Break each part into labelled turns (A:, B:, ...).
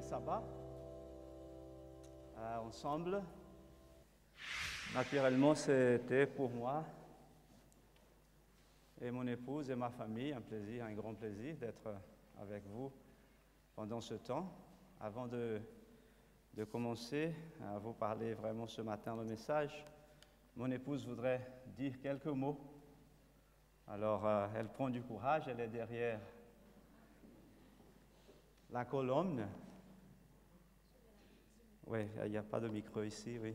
A: sabbat ensemble. Naturellement, c'était pour moi et mon épouse et ma famille un plaisir, un grand plaisir d'être avec vous pendant ce temps. Avant de commencer à vous parler vraiment ce matin le message, mon épouse voudrait dire quelques mots. Alors, elle prend du courage, elle est derrière la colonne. Oui, il n'y a pas de micro ici, oui.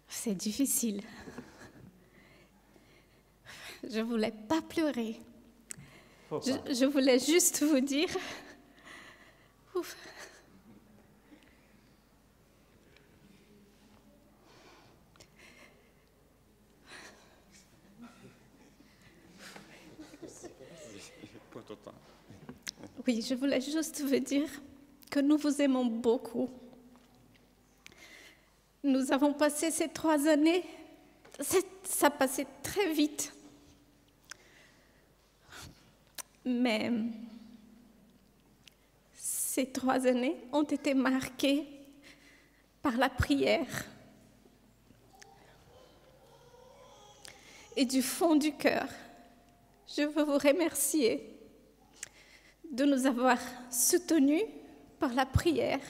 B: C'est difficile. Je ne voulais pas pleurer. Je voulais juste vous dire... Ouf. Oui, je voulais juste vous dire que nous vous aimons beaucoup. Nous avons passé ces 3 années, ça passait très vite. Mais ces 3 années ont été marquées par la prière. Et du fond du cœur, je veux vous remercier de nous avoir soutenus par la prière.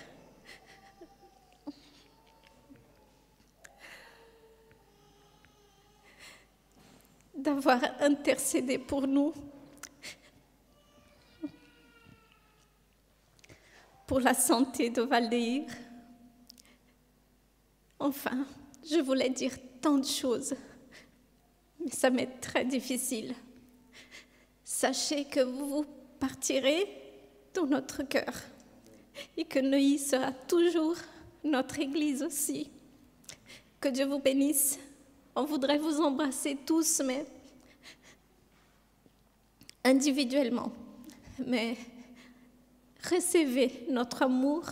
B: D'avoir intercédé pour nous, pour la santé de Valdeir. Enfin, je voulais dire tant de choses, mais ça m'est très difficile. Sachez que vous partirez dans notre cœur et que Neuilly sera toujours notre Église aussi. Que Dieu vous bénisse. On voudrait vous embrasser tous, mais individuellement. Mais recevez notre amour,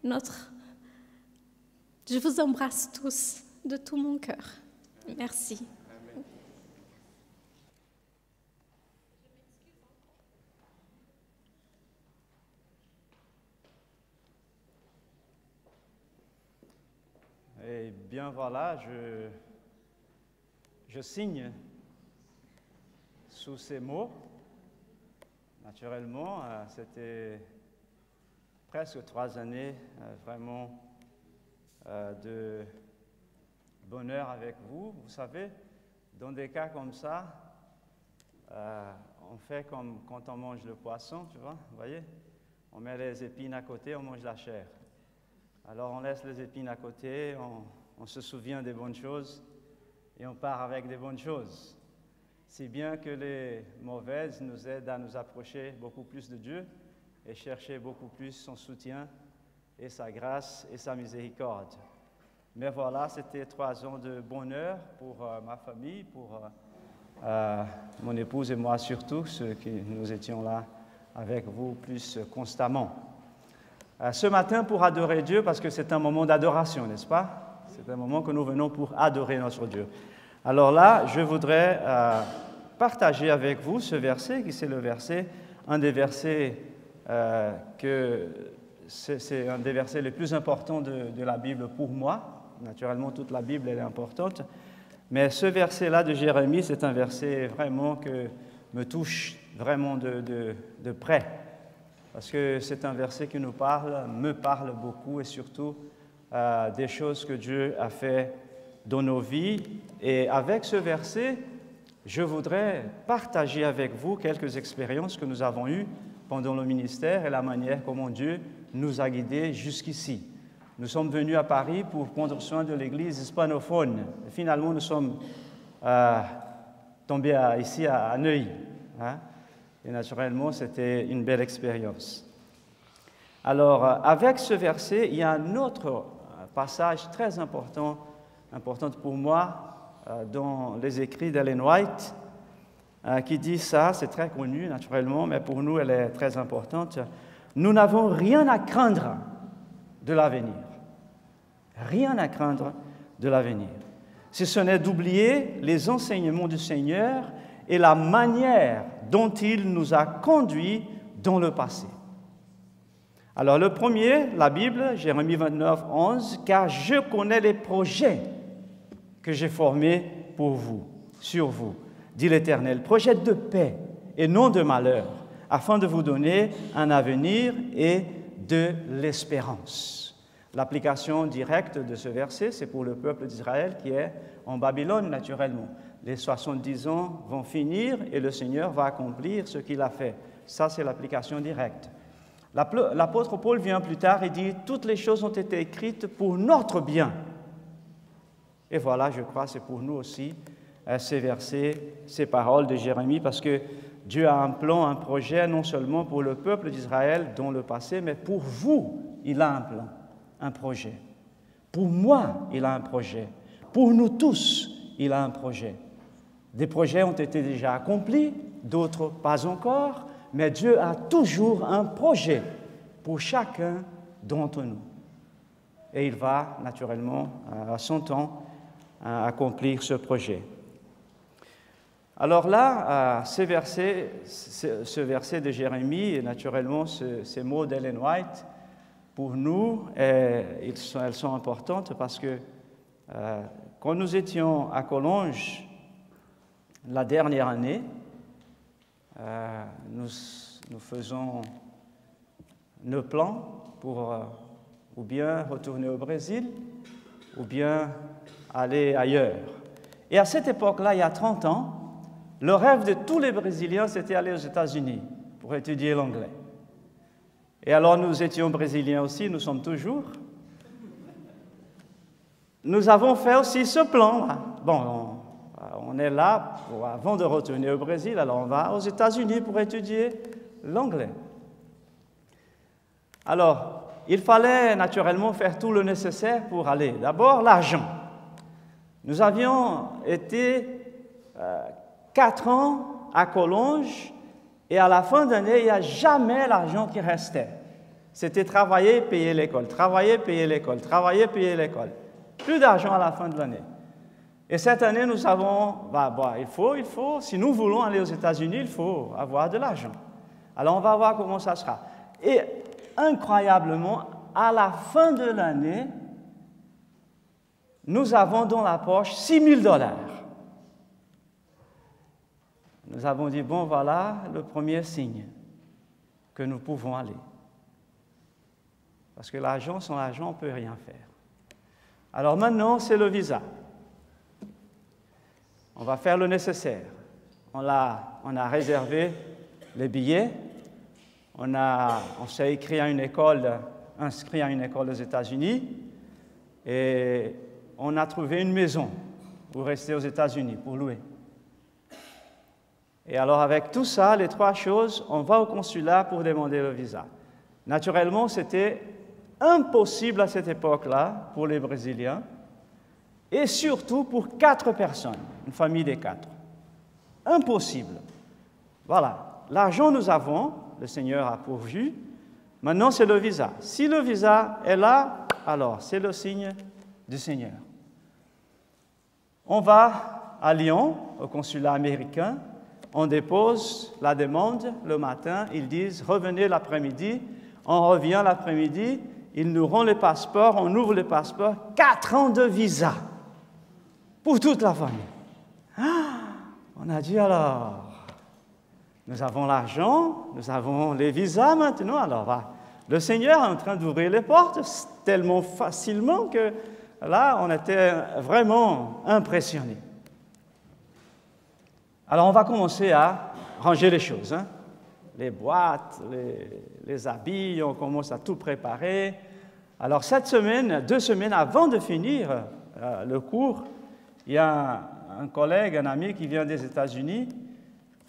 B: Je vous embrasse tous de tout mon cœur. Merci.
A: Eh bien voilà, je signe sous ces mots. Naturellement, c'était presque 3 années vraiment de bonheur avec vous. Vous savez, dans des cas comme ça, on fait comme quand on mange le poisson, tu vois, vous voyez? On met les épines à côté, on mange la chair. Alors on laisse les épines à côté, on se souvient des bonnes choses et on part avec des bonnes choses. Si bien que les mauvaises nous aident à nous approcher beaucoup plus de Dieu et chercher beaucoup plus son soutien et sa grâce et sa miséricorde. Mais voilà, c'était 3 ans de bonheur pour ma famille, pour mon épouse et moi surtout, ceux qui nous étions là avec vous plus constamment. Ce matin, pour adorer Dieu, parce que c'est un moment d'adoration, n'est-ce pas? C'est un moment que nous venons pour adorer notre Dieu. Alors là, je voudrais partager avec vous ce verset, qui c'est le verset, un des versets c'est un des versets les plus importants de la Bible pour moi. Naturellement, toute la Bible elle est importante. Mais ce verset-là de Jérémie, c'est un verset vraiment que me touche vraiment de près. Parce que c'est un verset qui me parle beaucoup et surtout des choses que Dieu a fait dans nos vies. Et avec ce verset, je voudrais partager avec vous quelques expériences que nous avons eues pendant le ministère et la manière comment Dieu nous a guidés jusqu'ici. Nous sommes venus à Paris pour prendre soin de l'église hispanophone. Et finalement, nous sommes tombés ici à Neuilly. Hein? Et naturellement, c'était une belle expérience. Alors, avec ce verset, il y a un autre passage très important pour moi dans les écrits d'Ellen White, qui dit ça, c'est très connu naturellement, mais pour nous, elle est très importante. Nous n'avons rien à craindre de l'avenir. Rien à craindre de l'avenir. Si ce n'est d'oublier les enseignements du Seigneur et la manière dont il nous a conduits dans le passé. Alors le premier, la Bible, Jérémie 29, 11, « Car je connais les projets que j'ai formés pour vous, sur vous, dit l'Éternel, projet de paix et non de malheur, afin de vous donner un avenir et de l'espérance. » L'application directe de ce verset, c'est pour le peuple d'Israël qui est en Babylone, naturellement. Les 70 ans vont finir et le Seigneur va accomplir ce qu'il a fait. Ça, c'est l'application directe. L'apôtre Paul vient plus tard et dit « Toutes les choses ont été écrites pour notre bien. » Et voilà, je crois, c'est pour nous aussi, ces versets, ces paroles de Jérémie, parce que Dieu a un plan, un projet, non seulement pour le peuple d'Israël dans le passé, mais pour vous, il a un plan, un projet. Pour moi, il a un projet. Pour nous tous, il a un projet. Des projets ont été déjà accomplis, d'autres pas encore, mais Dieu a toujours un projet pour chacun d'entre nous. Et il va, naturellement, à son temps, accomplir ce projet. Alors là, ce verset de Jérémie, et naturellement ces mots d'Ellen White, pour nous, elles sont importantes parce que quand nous étions à Collonges la dernière année, nous faisons nos plans pour ou bien retourner au Brésil ou bien aller ailleurs. Et à cette époque-là, il y a 30 ans, le rêve de tous les Brésiliens, c'était aller aux États-Unis pour étudier l'anglais. Et alors nous étions brésiliens aussi, nous sommes toujours. Nous avons fait aussi ce plan-là. Bon, on est là avant de retourner au Brésil, alors on va aux États-Unis pour étudier l'anglais. Alors, il fallait naturellement faire tout le nécessaire pour aller. D'abord, l'argent. Nous avions été 4 ans à Collonges et à la fin d'année, il n'y a jamais l'argent qui restait. C'était travailler, payer l'école, travailler, payer l'école, travailler, payer l'école. Plus d'argent à la fin de l'année. Et cette année, nous savons, il faut, si nous voulons aller aux États-Unis, il faut avoir de l'argent. Alors, on va voir comment ça sera. Et incroyablement, à la fin de l'année, nous avons dans la poche $6,000. Nous avons dit, bon, voilà le premier signe que nous pouvons aller. Parce que l'argent, sans l'argent, on ne peut rien faire. Alors maintenant, c'est le visa. On va faire le nécessaire. On a réservé les billets. On s'est inscrit à une école aux États-Unis. Et on a trouvé une maison pour rester aux États-Unis, pour louer. Et alors, avec tout ça, les 3 choses, on va au consulat pour demander le visa. Naturellement, c'était impossible à cette époque-là pour les Brésiliens, et surtout pour 4 personnes, une famille de 4. Impossible. Voilà. L'argent, nous avons, le Seigneur a pourvu. Maintenant, c'est le visa. Si le visa est là, alors c'est le signe du Seigneur. On va à Lyon, au consulat américain. On dépose la demande le matin, ils disent « revenez l'après-midi ». On revient l'après-midi, ils nous rendent les passeports, on ouvre les passeports, 4 ans de visa pour toute la famille. On a dit alors, nous avons l'argent, nous avons les visas maintenant, alors le Seigneur est en train d'ouvrir les portes tellement facilement que là, on était vraiment impressionnés. Alors, on va commencer à ranger les choses, hein? Les boîtes, les habits, on commence à tout préparer. Alors, 2 semaines avant de finir le cours, il y a un collègue, un ami qui vient des États-Unis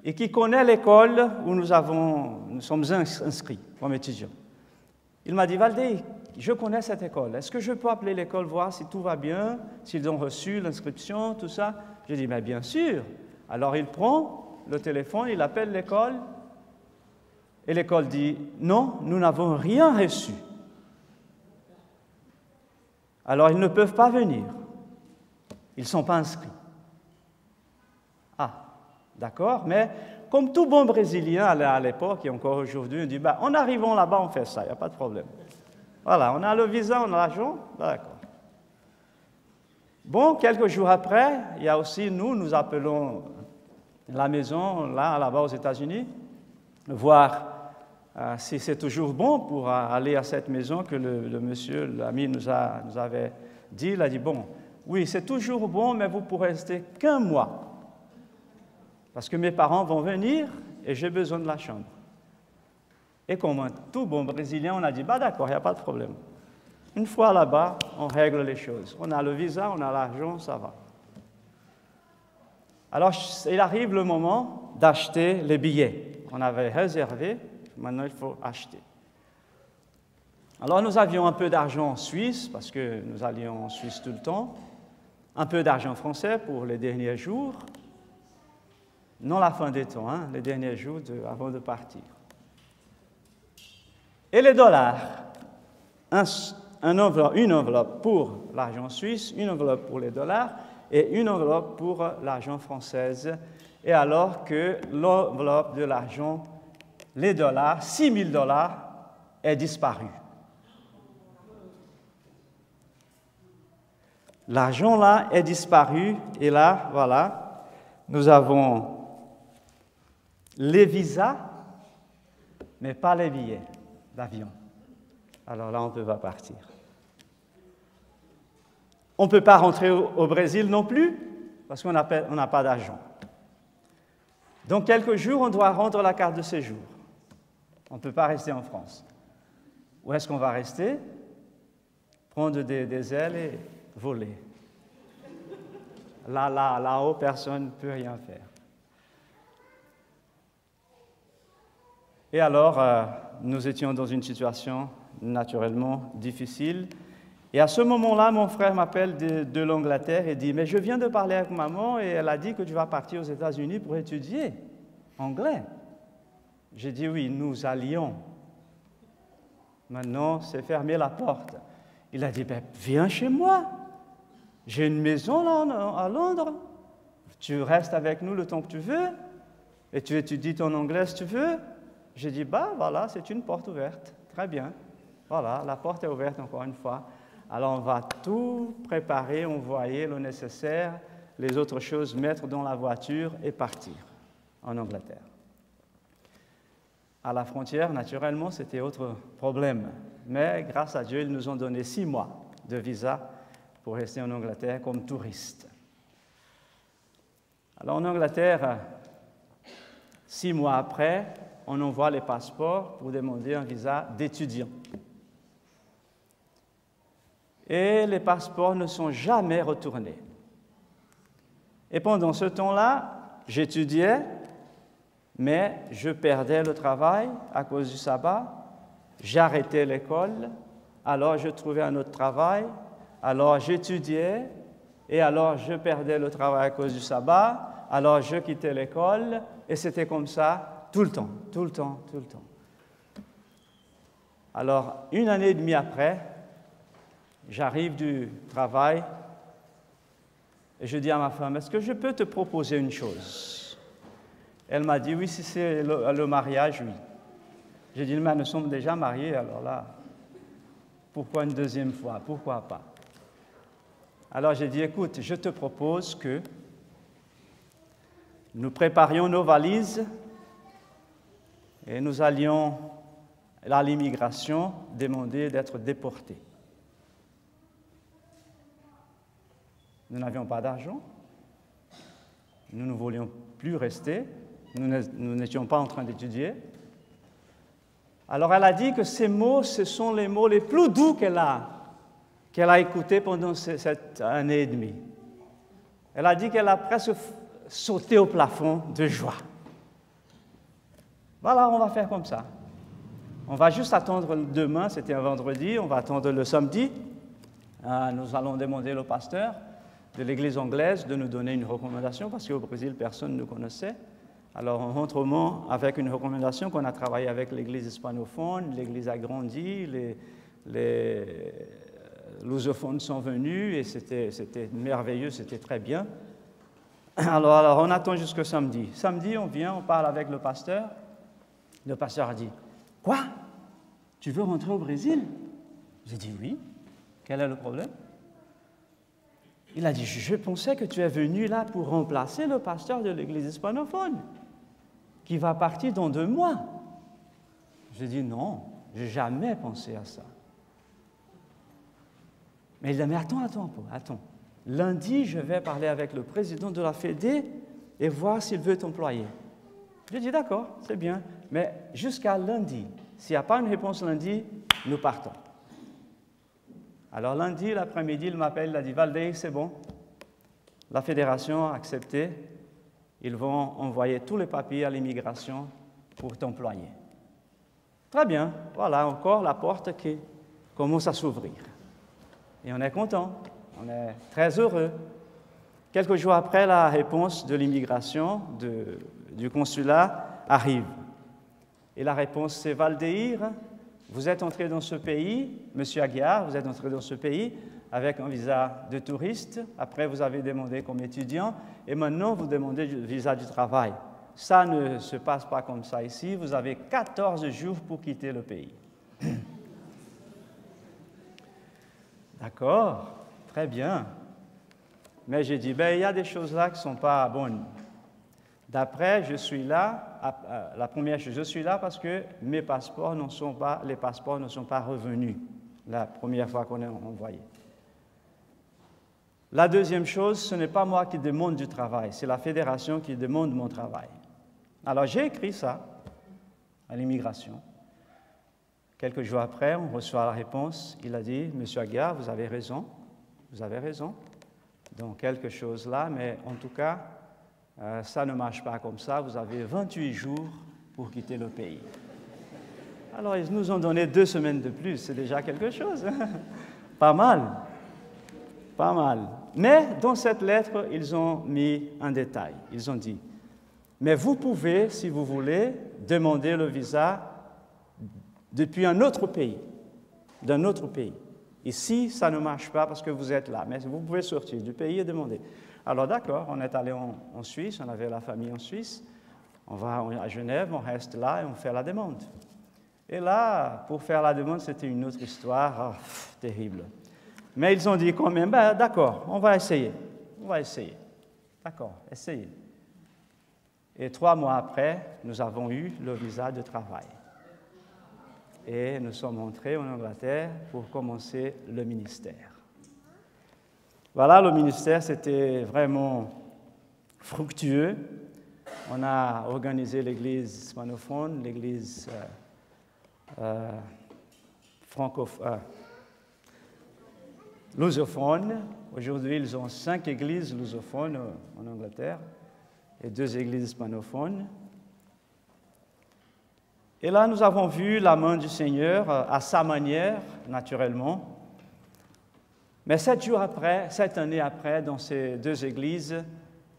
A: et qui connaît l'école où nous sommes inscrits comme étudiants. Il m'a dit, Valdé, je connais cette école. Est-ce que je peux appeler l'école, voir si tout va bien, s'ils ont reçu l'inscription, tout ça? J'ai dit, mais bien sûr. Alors, il prend le téléphone, il appelle l'école, et l'école dit, non, nous n'avons rien reçu. Alors, ils ne peuvent pas venir. Ils ne sont pas inscrits. Ah, d'accord, mais comme tout bon Brésilien à l'époque et encore aujourd'hui, on dit, bah, en arrivant là-bas, on fait ça, il n'y a pas de problème. Voilà, on a le visa, on a l'argent, d'accord. Bon, quelques jours après, il y a aussi, nous appelons la maison, là-bas aux États-Unis, voir si c'est toujours bon pour aller à cette maison que le monsieur, l'ami nous avait dit. Il a dit, bon, oui, c'est toujours bon, mais vous pourrez rester qu'un mois. Parce que mes parents vont venir et j'ai besoin de la chambre. Et comme un tout bon Brésilien, on a dit, bah d'accord, il n'y a pas de problème. Une fois là-bas, on règle les choses. On a le visa, on a l'argent, ça va. Alors, il arrive le moment d'acheter les billets. On avait réservé, maintenant il faut acheter. Alors, nous avions un peu d'argent en Suisse, parce que nous allions en Suisse tout le temps, un peu d'argent français pour les derniers jours, non la fin des temps, hein, les derniers jours avant de partir. Et les dollars, une enveloppe pour l'argent suisse, une enveloppe pour les dollars et une enveloppe pour l'argent française. Et alors que l'enveloppe de l'argent, les dollars, 6 000 $, est disparue. L'argent là est disparu et là, voilà, nous avons les visas, mais pas les billets d'avion. Alors là, on ne peut pas partir. On ne peut pas rentrer au Brésil non plus, parce qu'on n'a pas d'argent. Donc, quelques jours, on doit rendre la carte de séjour. On ne peut pas rester en France. Où est-ce qu'on va rester? Prendre des ailes et voler. Là-haut, personne ne peut rien faire. Et alors, nous étions dans une situation naturellement difficile. Et à ce moment-là, mon frère m'appelle de l'Angleterre et dit « Mais je viens de parler avec maman et elle a dit que tu vas partir aux États-Unis pour étudier anglais. » J'ai dit « Oui, nous allions. Maintenant, c'est fermer la porte. » Il a dit ben, « Viens chez moi. J'ai une maison là à Londres. Tu restes avec nous le temps que tu veux et tu étudies ton anglais si tu veux. » J'ai dit « Bah voilà, c'est une porte ouverte. Très bien. Voilà, la porte est ouverte encore une fois. Alors, on va tout préparer, envoyer le nécessaire, les autres choses, mettre dans la voiture et partir en Angleterre. À la frontière, naturellement, c'était autre problème. Mais grâce à Dieu, ils nous ont donné 6 mois de visa pour rester en Angleterre comme touristes. Alors, en Angleterre, 6 mois après, on envoie les passeports pour demander un visa d'étudiant. Et les passeports ne sont jamais retournés. Et pendant ce temps-là, j'étudiais, mais je perdais le travail à cause du sabbat. J'arrêtais l'école, alors je trouvais un autre travail, alors j'étudiais, et alors je perdais le travail à cause du sabbat, alors je quittais l'école, et c'était comme ça tout le temps. Alors, 1 année et demie après, j'arrive du travail et je dis à ma femme, est-ce que je peux te proposer une chose? Elle m'a dit, oui, si c'est le mariage, oui. J'ai dit, mais nous sommes déjà mariés, alors là, pourquoi une deuxième fois? Pourquoi pas? Alors j'ai dit, écoute, je te propose que nous préparions nos valises et nous allions à l'immigration demander d'être déportés. Nous n'avions pas d'argent, nous ne voulions plus rester, nous n'étions pas en train d'étudier. Alors elle a dit que ces mots, ce sont les mots les plus doux qu'elle a écoutés pendant cette année et demie. Elle a dit qu'elle a presque sauté au plafond de joie. Voilà, on va faire comme ça. On va juste attendre demain, c'était un vendredi, on va attendre le samedi. Nous allons demander au pasteur de l'église anglaise de nous donner une recommandation, parce qu'au Brésil, personne ne nous connaissait. Alors, on rentre au Mans avec une recommandation qu'on a travaillé avec l'église hispanophone, l'église a grandi, les lusophones sont venus, et c'était merveilleux, c'était très bien. Alors, on attend jusqu'au samedi. Samedi, on vient, on parle avec le pasteur. Le pasteur a dit, « Quoi? Tu veux rentrer au Brésil ?» J'ai dit, « Oui. Quel est le problème ?» Il a dit, « Je pensais que tu es venu là pour remplacer le pasteur de l'église hispanophone, qui va partir dans 2 mois. » J'ai dit, « Non, je n'ai jamais pensé à ça. » Mais il a dit, « Mais attends. Lundi, je vais parler avec le président de la Fédé et voir s'il veut t'employer. » J'ai dit, « D'accord, c'est bien, mais jusqu'à lundi. S'il n'y a pas une réponse lundi, nous partons. » Alors lundi, l'après-midi, il m'appelle, il a dit, « Valdeir, c'est bon. La fédération a accepté. Ils vont envoyer tous les papiers à l'immigration pour t'employer. » Très bien, voilà encore la porte qui commence à s'ouvrir. Et on est content, on est très heureux. Quelques jours après, la réponse de l'immigration, du consulat, arrive. Et la réponse, c'est « Valdeir, vous êtes entré dans ce pays, Monsieur Aguiar, vous êtes entré dans ce pays avec un visa de touriste. Après, vous avez demandé comme étudiant, et maintenant, vous demandez le visa du travail. Ça ne se passe pas comme ça ici. Vous avez 14 jours pour quitter le pays. » D'accord, très bien. Mais j'ai dit, il y a des choses là qui ne sont pas bonnes. D'après, je suis là, la première chose, je suis là parce que les passeports ne sont pas revenus la première fois qu'on est envoyé. La deuxième chose, ce n'est pas moi qui demande du travail, c'est la fédération qui demande mon travail. Alors j'ai écrit ça à l'immigration. Quelques jours après, on reçoit la réponse. Il a dit, « Monsieur Aguiar, vous avez raison dans quelque chose là, mais en tout cas, ça ne marche pas comme ça. Vous avez 28 jours pour quitter le pays. » Alors, ils nous ont donné 2 semaines de plus. C'est déjà quelque chose. Pas mal. Mais dans cette lettre, ils ont mis un détail. Ils ont dit, « Mais vous pouvez, si vous voulez, demander le visa depuis d'un autre pays. Ici, ça ne marche pas parce que vous êtes là, mais vous pouvez sortir du pays et demander. » Alors d'accord, on est allé en Suisse, on avait la famille en Suisse, on va à Genève, on reste là et on fait la demande. Et là, pour faire la demande, c'était une autre histoire terrible. Mais ils ont dit quand même, d'accord, on va essayer. D'accord, essayez. Et 3 mois après, nous avons eu le visa de travail. Et nous sommes entrés en Angleterre pour commencer le ministère. Voilà, le ministère, c'était vraiment fructueux. On a organisé l'église hispanophone, l'église lusophone. Aujourd'hui, ils ont 5 églises lusophones en Angleterre et 2 églises hispanophones. Et là, nous avons vu la main du Seigneur à sa manière, naturellement. Mais 7 années après, dans ces 2 églises,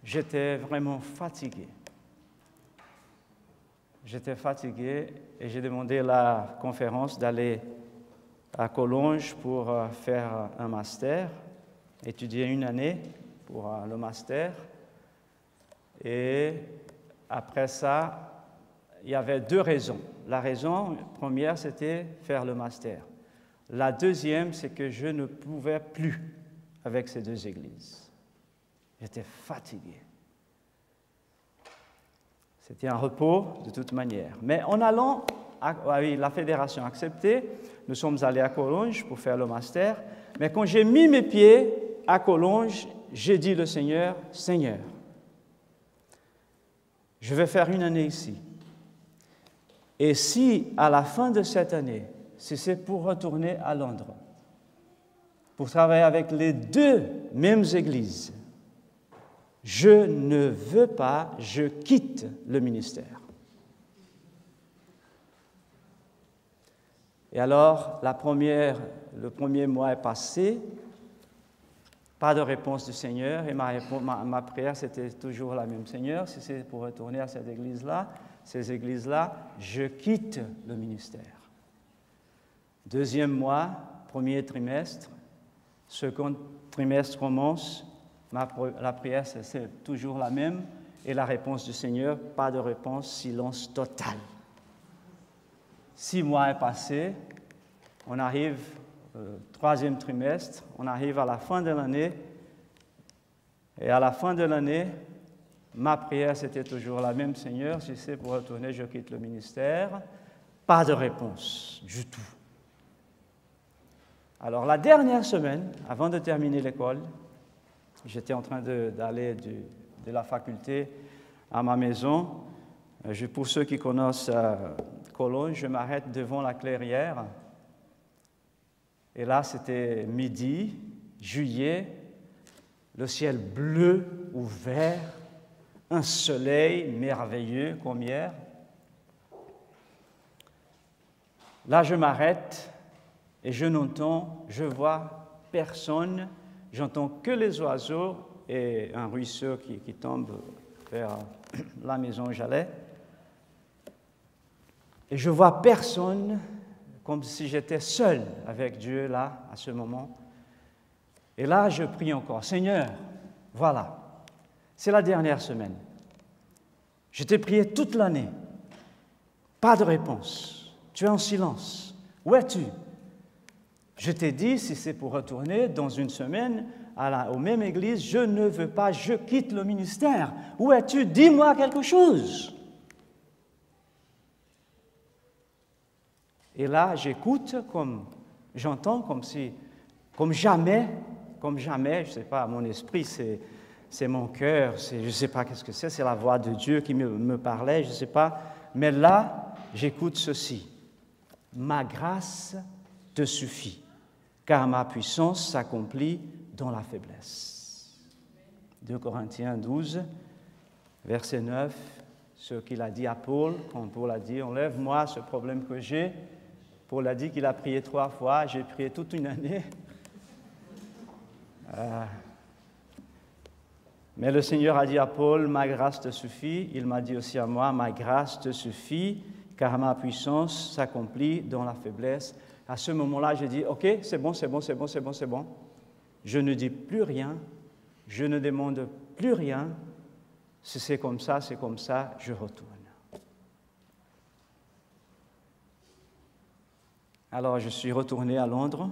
A: j'étais vraiment fatigué. Et j'ai demandé à la conférence d'aller à Collonges pour faire un master, étudier 1 année pour le master. Et après ça, il y avait 2 raisons. La raison première, c'était faire le master. La deuxième, c'est que je ne pouvais plus avec ces 2 églises. J'étais fatigué. C'était un repos de toute manière. Mais en allant, la fédération a accepté, nous sommes allés à Collonges pour faire le master. Mais quand j'ai mis mes pieds à Collonges, j'ai dit au Seigneur, « Seigneur, je vais faire 1 année ici. Et si, à la fin de cette année, si c'est pour retourner à Londres, pour travailler avec les 2 mêmes églises, je ne veux pas, je quitte le ministère. » Et alors, le premier mois est passé, pas de réponse du Seigneur, et ma prière, c'était toujours la même. « Seigneur, si c'est pour retourner à cette église-là, ces églises-là, je quitte le ministère. » 2e mois, 1er trimestre, 2e trimestre commence, La prière, c'est toujours la même. Et la réponse du Seigneur, pas de réponse, silence total. 6 mois est passé, on arrive au 3e trimestre, on arrive à la fin de l'année. Et à la fin de l'année, ma prière, c'était toujours la même, Seigneur, si c'est pour retourner, je quitte le ministère. Pas de réponse du tout. Alors, la dernière semaine, avant de terminer l'école, j'étais en train d'aller de la faculté à ma maison. Pour ceux qui connaissent Cologne, je m'arrête devant la clairière. Et là, c'était midi, juillet, le ciel bleu ouvert, un soleil merveilleux comme hier. Là, je m'arrête et je vois personne. J'entends que les oiseaux et un ruisseau qui tombe vers la maison où j'allais. Et je vois personne, comme si j'étais seul avec Dieu là, à ce moment. Et là, je prie encore, Seigneur, voilà, c'est la dernière semaine. Je t'ai prié toute l'année. Pas de réponse. Tu es en silence. Où es-tu? Je t'ai dit, si c'est pour retourner dans une semaine aux mêmes églises, je ne veux pas, je quitte le ministère. Où es-tu? Dis-moi quelque chose. Et là, j'écoute j'entends comme jamais, je ne sais pas, mon esprit, c'est mon cœur, je ne sais pas qu'est-ce que c'est la voix de Dieu qui me parlait, je ne sais pas. Mais là, j'écoute ceci. Ma grâce te suffit, car ma puissance s'accomplit dans la faiblesse. 2 Corinthiens 12, verset 9, ce qu'il a dit à Paul, quand Paul a dit « Enlève-moi ce problème que j'ai », Paul a dit qu'il a prié 3 fois, j'ai prié toute une année. Mais le Seigneur a dit à Paul « Ma grâce te suffit », il m'a dit aussi à moi « Ma grâce te suffit, car ma puissance s'accomplit dans la faiblesse ». À ce moment-là, j'ai dit « Ok, c'est bon. Je ne dis plus rien, je ne demande plus rien. Si c'est comme ça, je retourne. » Alors, je suis retourné à Londres,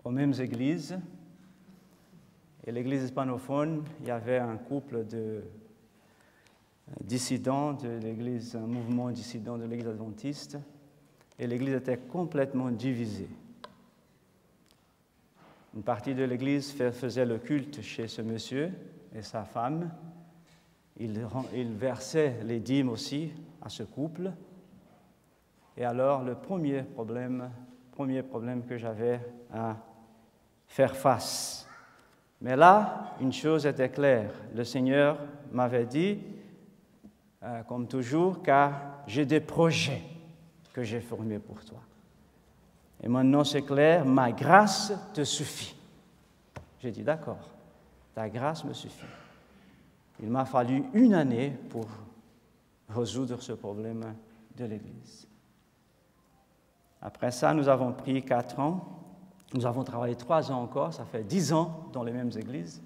A: aux mêmes églises. Et l'église hispanophone, il y avait un couple de dissidents de l'église, un mouvement dissident de l'église adventiste. Et l'église était complètement divisée. Une partie de l'église faisait le culte chez ce monsieur et sa femme. Il versait les dîmes aussi à ce couple. Et alors, le premier problème que j'avais à faire face. Mais là, une chose était claire. Le Seigneur m'avait dit, comme toujours, car j'ai des projets que j'ai formés pour toi. Et maintenant, c'est clair, ma grâce te suffit. J'ai dit, d'accord, ta grâce me suffit. Il m'a fallu 1 année pour résoudre ce problème de l'Église. Après ça, nous avons pris 4 ans. Nous avons travaillé 3 ans encore. Ça fait 10 ans dans les mêmes églises.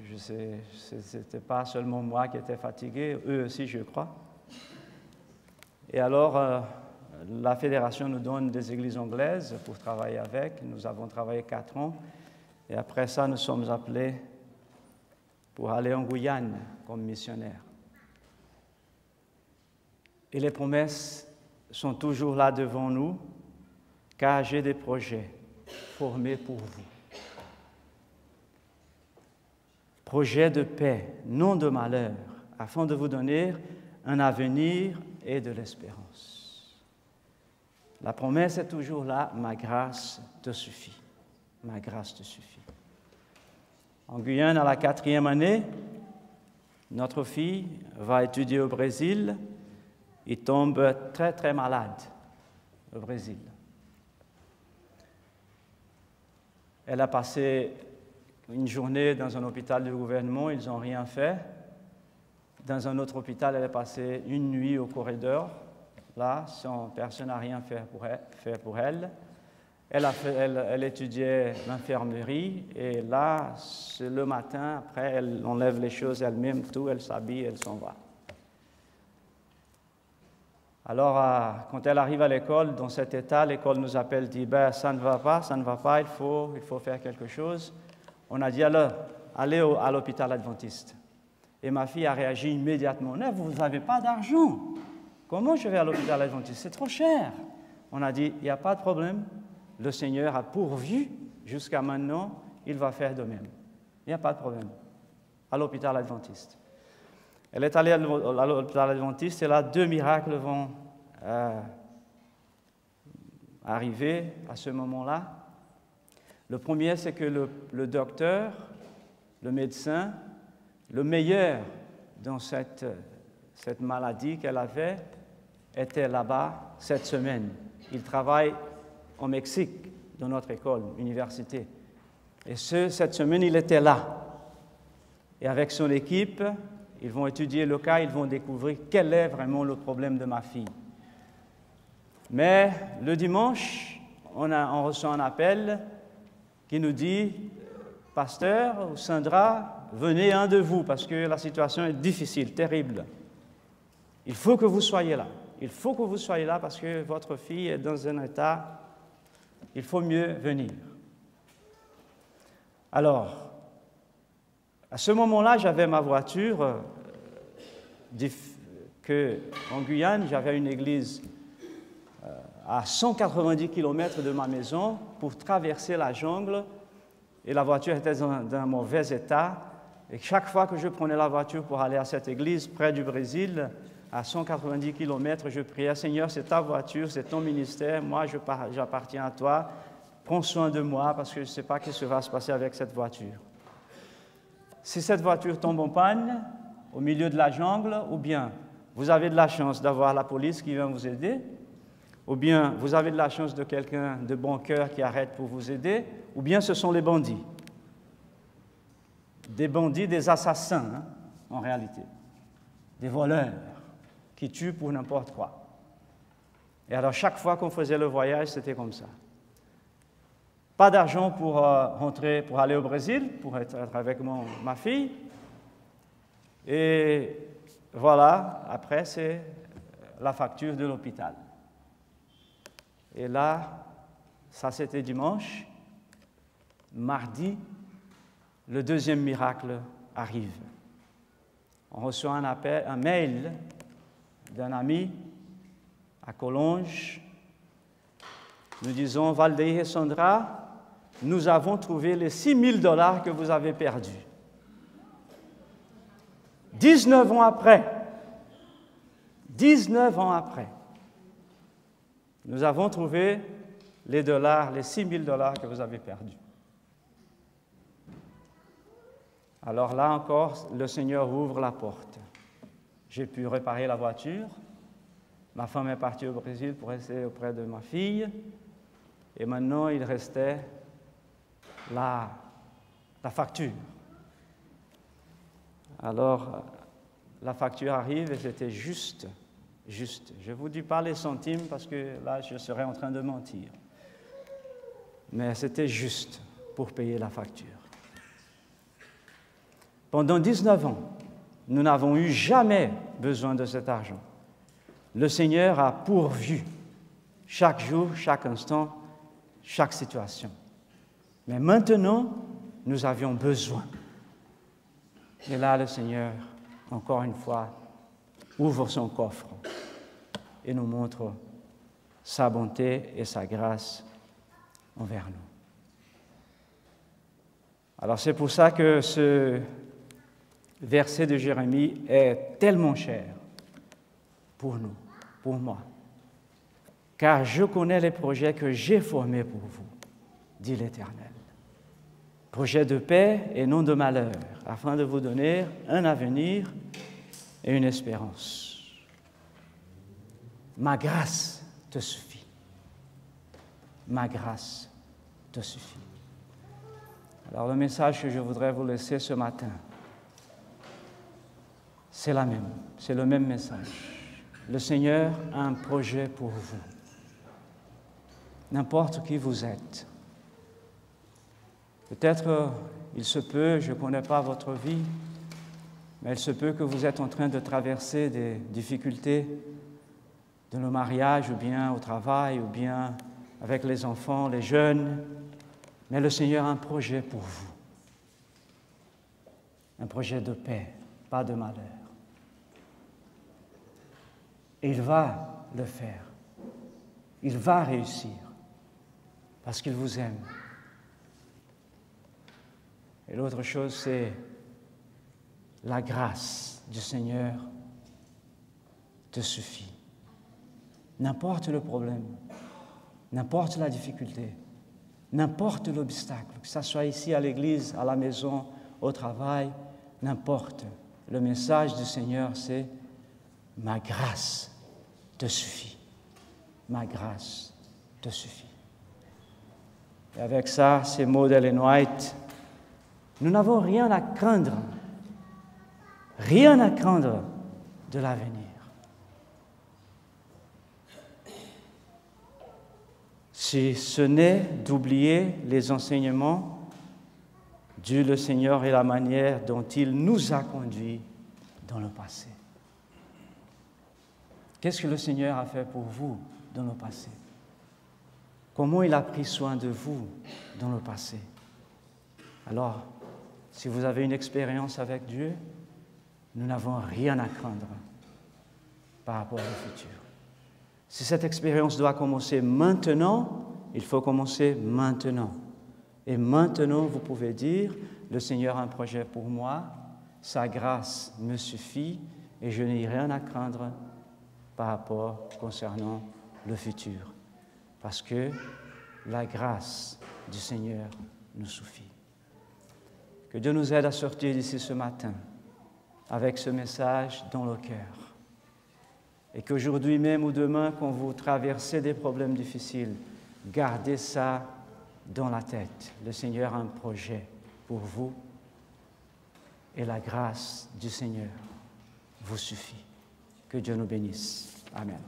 A: Je sais, ce n'était pas seulement moi qui étais fatigué, eux aussi, je crois. Et alors, la fédération nous donne des églises anglaises pour travailler avec. Nous avons travaillé 4 ans. Et après ça, nous sommes appelés pour aller en Guyane comme missionnaires. Et les promesses sont toujours là devant nous, car j'ai des projets formés pour vous. Projets de paix, non de malheur, afin de vous donner un avenir et de l'espérance. La promesse est toujours là, ma grâce te suffit. Ma grâce te suffit. En Guyane, à la 4e année, notre fille va étudier au Brésil. Il tombe très, très malade au Brésil. Elle a passé une journée dans un hôpital du gouvernement, ils n'ont rien fait. Dans un autre hôpital, elle a passé une nuit au corridor. Là, personne n'a rien fait pour elle. Elle étudiait l'infirmerie et là, c'est le matin, après, elle enlève les choses elle-même, tout, elle s'habille, elle s'en va. Alors, quand elle arrive à l'école, dans cet état, l'école nous appelle, dit, ben, ça ne va pas, il faut faire quelque chose. On a dit, alors, allez à l'hôpital adventiste. Et ma fille a réagi immédiatement, non, vous n'avez pas d'argent. Comment je vais à l'hôpital adventiste? C'est trop cher. On a dit, il n'y a pas de problème. Le Seigneur a pourvu jusqu'à maintenant, il va faire de même. Il n'y a pas de problème. À l'hôpital adventiste. Elle est allée à l'hôpital adventiste et là, 2 miracles vont arriver à ce moment-là. Le premier, c'est que le docteur, le médecin, le meilleur dans cette maladie qu'elle avait, était là-bas cette semaine. Il travaille au Mexique, dans notre école, université. Et cette semaine, il était là. Et avec son équipe, ils vont étudier le cas, ils vont découvrir quel est vraiment le problème de ma fille. Mais le dimanche, on reçoit un appel qui nous dit, pasteur ou Sandra, venez un de vous parce que la situation est difficile, terrible. Il faut que vous soyez là. Il faut que vous soyez là parce que votre fille est dans un état, il faut mieux venir. Alors, à ce moment-là, j'avais ma voiture, en Guyane, j'avais une église à 190 km de ma maison pour traverser la jungle et la voiture était dans un mauvais état. Et chaque fois que je prenais la voiture pour aller à cette église près du Brésil, à 190 km, je priais, Seigneur, c'est ta voiture, c'est ton ministère, moi j'appartiens à toi, prends soin de moi parce que je ne sais pas ce qui va se passer avec cette voiture. Si cette voiture tombe en panne au milieu de la jungle, ou bien vous avez de la chance d'avoir la police qui vient vous aider, ou bien vous avez de la chance de quelqu'un de bon cœur qui arrête pour vous aider, ou bien ce sont les bandits. Des bandits, des assassins, hein, en réalité. Des voleurs qui tuent pour n'importe quoi. Et alors, chaque fois qu'on faisait le voyage, c'était comme ça. Pas d'argent pour rentrer, pour aller au Brésil, pour être avec ma fille. Et voilà, après, c'est la facture de l'hôpital. Et là, ça c'était dimanche. Mardi, le deuxième miracle arrive. On reçoit un mail d'un ami à Collonges. Nous disons, Valdeir et Sandra, nous avons trouvé les 6 000 $ que vous avez perdus. 19 ans après, nous avons trouvé les 6 000 $ que vous avez perdus. Alors là encore, le Seigneur ouvre la porte. J'ai pu réparer la voiture. Ma femme est partie au Brésil pour rester auprès de ma fille. Et maintenant, il restait la facture. Alors, la facture arrive et c'était juste. Je ne vous dis pas les centimes parce que là, je serais en train de mentir. Mais c'était juste pour payer la facture. Pendant 19 ans, nous n'avons eu jamais besoin de cet argent. Le Seigneur a pourvu chaque jour, chaque instant, chaque situation. Mais maintenant, nous avions besoin. Et là, le Seigneur, encore une fois, ouvre son coffre et nous montre sa bonté et sa grâce envers nous. Alors c'est pour ça que ce verset de Jérémie est tellement cher pour nous, pour moi. Car je connais les projets que j'ai formés pour vous, dit l'Éternel. Projets de paix et non de malheur, afin de vous donner un avenir et une espérance. Ma grâce te suffit. Ma grâce te suffit. Alors le message que je voudrais vous laisser ce matin, c'est le même message. Le Seigneur a un projet pour vous. n'importe qui vous êtes. Peut-être, il se peut, je ne connais pas votre vie, mais il se peut que vous êtes en train de traverser des difficultés dans le mariage, ou bien au travail, ou bien avec les enfants, les jeunes. Mais le Seigneur a un projet pour vous. Un projet de paix, pas de malheur. Et il va le faire. Il va réussir parce qu'il vous aime. Et l'autre chose, c'est la grâce du Seigneur te suffit. N'importe le problème, n'importe la difficulté, n'importe l'obstacle, que ce soit ici à l'église, à la maison, au travail, n'importe. Le message du Seigneur, c'est « Ma grâce te suffit. Ma grâce te suffit. » Et avec ça, ces mots d'Ellen White, nous n'avons rien à craindre de l'avenir. Si ce n'est d'oublier les enseignements du le Seigneur et la manière dont il nous a conduits dans le passé. Qu'est-ce que le Seigneur a fait pour vous dans le passé? Comment il a pris soin de vous dans le passé? Alors, si vous avez une expérience avec Dieu, nous n'avons rien à craindre par rapport au futur. Si cette expérience doit commencer maintenant, il faut commencer maintenant. Et maintenant, vous pouvez dire, le Seigneur a un projet pour moi, sa grâce me suffit et je n'ai rien à craindre par rapport concernant le futur. Parce que la grâce du Seigneur nous suffit. Que Dieu nous aide à sortir d'ici ce matin avec ce message dans le cœur. Et qu'aujourd'hui même ou demain, quand vous traversez des problèmes difficiles, gardez ça dans la tête. Le Seigneur a un projet pour vous et la grâce du Seigneur vous suffit. Que Dieu nous bénisse. Amen.